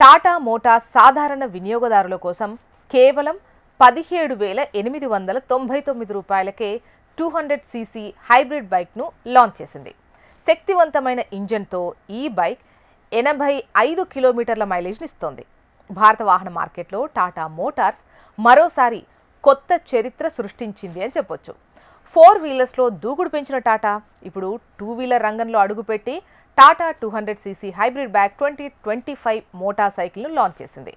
Tata Motors సాధారణ వినియోగదారుల కోసం కేవలం 17,899 రూపాయలకే 200 సీసీ హైబ్రిడ్ బైక్ను లాంచ్ చేసింది. శక్తివంతమైన ఇంజన్తో ఈ బైక్ 85 కిలోమీటర్ల మైలేజ్ని ఇస్తోంది. భారత వాహన మార్కెట్లో టాటా మోటార్స్ మరోసారి కొత్త చరిత్ర సృష్టించింది అని చెప్పొచ్చు. 4 వీలర్స్లో దూకుడు పెంచిన టాటా ఇప్పుడు 2 వీలర్ రంగంలో అడుగుపెట్టి Tata 200 CC hybrid bike 2025 motor సైకిల్ను లాంచ్ చేసింది.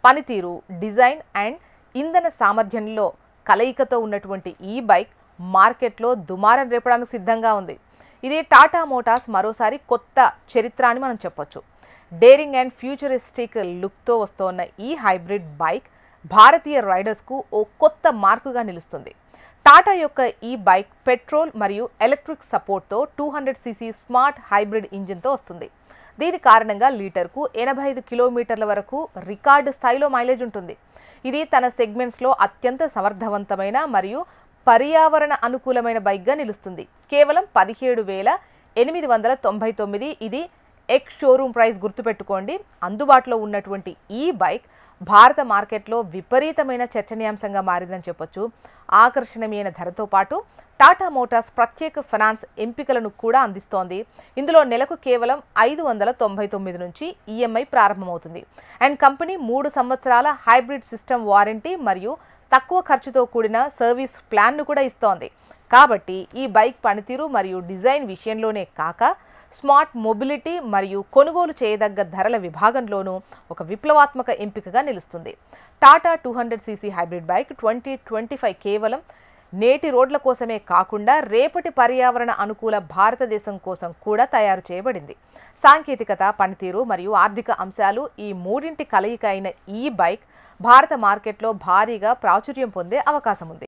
పనితీరు, డిజైన్ అండ్ ఇంధన సామర్థ్యంలో కలయికతో ఉన్నటువంటి ఈ బైక్ మార్కెట్లో దుమారం రేపడానికి సిద్ధంగా ఉంది. ఇది టాటా మోటార్స్ మరోసారి కొత్త చరిత్ర అని మనం చెప్పొచ్చు. డేరింగ్ అండ్ ఫ్యూచరిస్టిక్ లుక్తో వస్తోన్న ఈ హైబ్రిడ్ బైక్ భారతీయ రైడర్స్కు ఓ కొత్త మార్కుగా నిలుస్తుంది. టాటా యొక్క ఈ బైక్ పెట్రోల్ మరియు ఎలక్ట్రిక్ సపోర్ట్తో 200 సీసీ స్మార్ట్ హైబ్రిడ్ ఇంజిన్తో వస్తుంది. దీని కారణంగా లీటర్కు 85 కిలోమీటర్ల వరకు రికార్డు స్థాయిలో మైలేజ్ ఉంటుంది. ఇది తన సెగ్మెంట్స్లో అత్యంత సమర్థవంతమైన మరియు పర్యావరణ అనుకూలమైన బైక్గా నిలుస్తుంది. కేవలం 17,899 ఇది ఎక్స్ షోరూమ్ ప్రైస్ గుర్తుపెట్టుకోండి. అందుబాటులో ఉన్నటువంటి ఈ బైక్ భారత మార్కెట్లో విపరీతమైన చర్చనీయాంశంగా మారిందని చెప్పొచ్చు. ఆకర్షణీయమైన ధరతో పాటు టాటా మోటార్స్ ప్రత్యేక ఫైనాన్స్ ఎంపికలను కూడా అందిస్తోంది. ఇందులో నెలకు కేవలం 599 నుంచి ఈఎంఐ ప్రారంభమవుతుంది. అండ్ కంపెనీ 3 సంవత్సరాల హైబ్రిడ్ సిస్టమ్ వారంటీ మరియు తక్కువ ఖర్చుతో కూడిన సర్వీస్ ప్లాన్ను కూడా ఇస్తోంది. కాబట్టి ఈ బైక్ పనితీరు మరియు డిజైన్ విషయంలోనే కాక స్మార్ట్ మొబిలిటీ మరియు కొనుగోలు చేయదగ్గ ధరల విభాగంలోనూ ఒక విప్లవాత్మక ఎంపికగా నిలుస్తుంది. టాటా 200 సీసీ హైబ్రిడ్ బైక్ 2025 కేవలం నేటి రోడ్ల కోసమే కాకుండా రేపటి పర్యావరణ అనుకూల భారతదేశం కోసం కూడా తయారు చేయబడింది. సాంకేతికత, పనితీరు మరియు ఆర్థిక అంశాలు ఈ మూడింటి కలయిక అయిన ఈ బైక్ భారత మార్కెట్లో భారీగా ప్రాచుర్యం పొందే అవకాశం ఉంది.